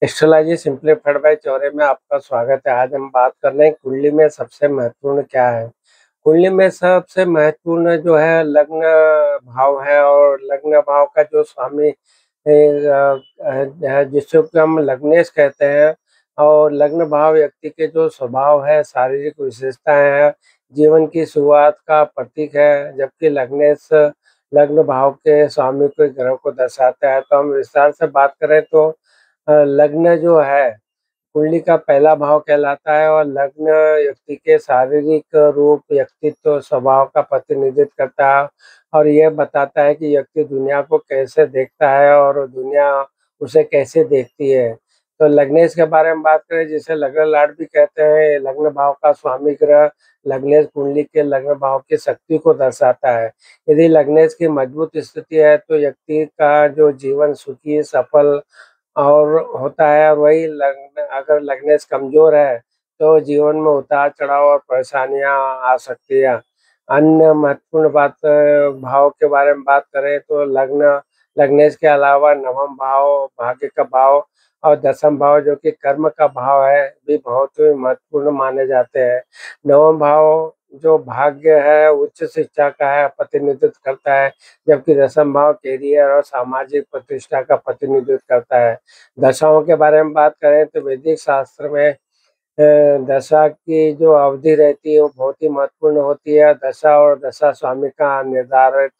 Astrology simplified bye Chaure में आपका स्वागत है। आज हम बात कर रहे हैं कुंडली में सबसे महत्वपूर्ण क्या है। कुंडली में सबसे महत्वपूर्ण जो है लग्न भाव है और लग्न भाव का जो स्वामी है जिसको कि हम लग्नेश कहते हैं। और लग्न भाव व्यक्ति के जो स्वभाव है, शारीरिक विशेषताएं हैं, जीवन की शुरुआत का प्रतीक है। जबकि लग्नेश लग्न भाव के स्वामी के ग्रह को दर्शाता है। तो हम विस्तार से बात करें तो लग्न जो है कुंडली का पहला भाव कहलाता है और लग्न व्यक्ति के शारीरिक रूप, व्यक्तित्व, स्वभाव का प्रतिनिधित्व करता है और यह बताता है कि व्यक्ति दुनिया को कैसे देखता है और दुनिया उसे कैसे देखती है। तो लग्नेश के बारे में बात करें, जिसे लग्न लार्ड भी कहते हैं। लग्न भाव का स्वामी ग्रह लग्नेश कुंडली के लग्न भाव की शक्ति को दर्शाता है। यदि लग्नेश की मजबूत स्थिति है तो व्यक्ति का जो जीवन सुखी, सफल और होता है। और वही लग्न अगर लग्नेश कमज़ोर है तो जीवन में उतार-चढ़ाव और परेशानियाँ आ सकती है। अन्य महत्वपूर्ण भाव के बारे में बात करें तो लग्नेश के अलावा नवम भाव, भाग्य का भाव और दसम भाव जो कि कर्म का भाव है, भी बहुत ही महत्वपूर्ण माने जाते हैं। नवम भाव जो भाग्य है, उच्च शिक्षा का है, प्रतिनिधित्व करता है, जबकि दसम भाव कैरियर और सामाजिक प्रतिष्ठा का प्रतिनिधित्व करता है। दशाओं के बारे में बात करें तो वैदिक शास्त्र में दशा की जो अवधि रहती है वो बहुत ही महत्वपूर्ण होती है। दशा और दशा स्वामी का निर्धारित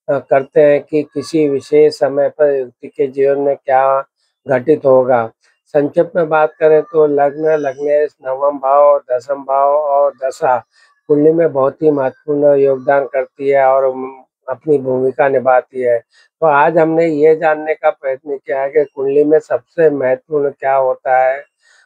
करते हैं कि किसी विशेष समय पर व्यक्ति के जीवन में क्या घटित होगा। संक्षिप्त में बात करें तो लग्न, लग्नेश, नवम भाव, दसम भाव और दशा कुंडली में बहुत ही महत्वपूर्ण योगदान करती है और अपनी भूमिका निभाती है। तो आज हमने ये जानने का प्रयत्न किया है कि कुंडली में सबसे महत्वपूर्ण क्या होता है,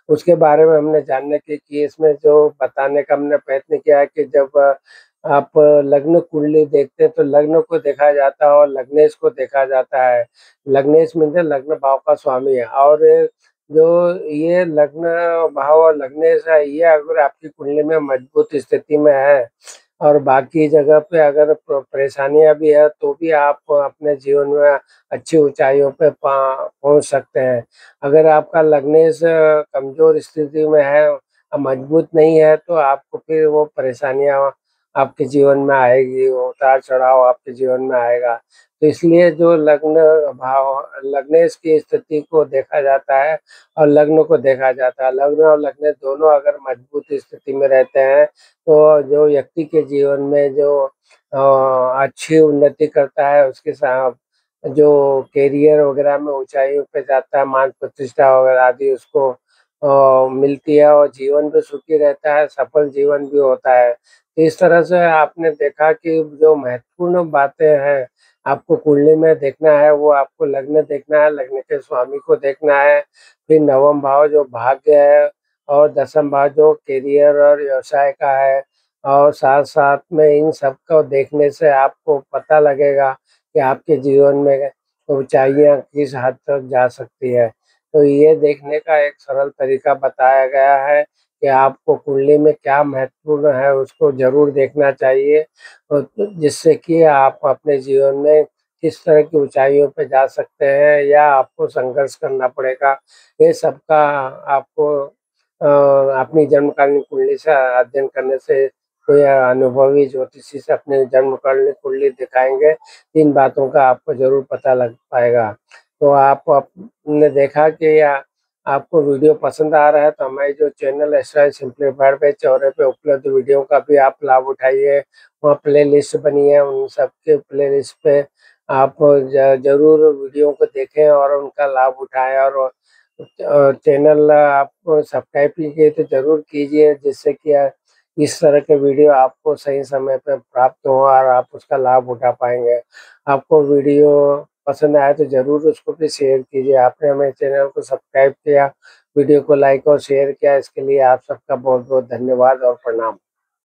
उसके बारे में हमने जानने की इसमें जो बताने का हमने प्रयत्न किया है कि जब आप लग्न कुंडली देखते हैं तो लग्न को देखा जाता है और लग्नेश को देखा जाता है। लग्नेश मीन्स लग्न भाव का स्वामी है और जो ये लग्न भाव और लग्नेश है, ये अगर आपकी कुंडली में मजबूत स्थिति में है और बाकी जगह पे अगर परेशानियाँ भी है तो भी आप अपने जीवन में अच्छी ऊँचाइयों पे पहुँच सकते हैं। अगर आपका लग्नेश कमज़ोर स्थिति में है, मजबूत नहीं है तो आपको फिर वो परेशानियाँ आपके जीवन में आएगी, उतार-चढ़ाव आपके जीवन में आएगा। तो इसलिए जो लग्न भाव लग्नेश की स्थिति को देखा जाता है और लग्न को देखा जाता है। लग्न और लग्नेश दोनों अगर मजबूत स्थिति में रहते हैं तो जो व्यक्ति के जीवन में जो अच्छी उन्नति करता है, उसके साथ जो करियर वगैरह में ऊँचाइयों पे जाता है, मान प्रतिष्ठा वगैरह आदि उसको मिलती है और जीवन भी सुखी रहता है, सफल जीवन भी होता है। तो इस तरह से आपने देखा कि जो महत्वपूर्ण बातें हैं, आपको कुंडली में देखना है, वो आपको लग्न देखना है, लग्न के स्वामी को देखना है, फिर नवम भाव जो भाग्य है और दसम भाव जो करियर और व्यवसाय का है। और साथ-साथ में इन सब को देखने से आपको पता लगेगा कि आपके जीवन में ऊँचाइयाँ किस हद तक जा सकती है। तो ये देखने का एक सरल तरीका बताया गया है कि आपको कुंडली में क्या महत्वपूर्ण है, उसको ज़रूर देखना चाहिए जिससे कि आप अपने जीवन में किस तरह की ऊँचाइयों पे जा सकते हैं या आपको संघर्ष करना पड़ेगा। ये सबका आपको अपनी जन्मकालीन कुंडली से अध्ययन करने से कोई अनुभवी ज्योतिषी से अपने जन्मकालीन कुंडली दिखाएँगे, इन बातों का आपको ज़रूर पता लग पाएगा। तो आपने देखा कि आपको वीडियो पसंद आ रहा है तो हमारी जो चैनल एस्ट्रोलॉजी सिंप्लीफाइड पे चौरे पे उपलब्ध वीडियो का भी आप लाभ उठाइए। वहाँ प्लेलिस्ट बनी है, उन सबके प्लेलिस्ट पे आप ज़रूर वीडियो को देखें और उनका लाभ उठाएँ और चैनल आपको सब्सक्राइब कीजिए तो ज़रूर कीजिए, जिससे कि इस तरह के वीडियो आपको सही समय पे प्राप्त हो और आप उसका लाभ उठा पाएँगे। आपको वीडियो पसंद आया तो ज़रूर उसको भी शेयर कीजिए। आपने हमारे चैनल को सब्सक्राइब किया, वीडियो को लाइक और शेयर किया, इसके लिए आप सबका बहुत-बहुत धन्यवाद और प्रणाम।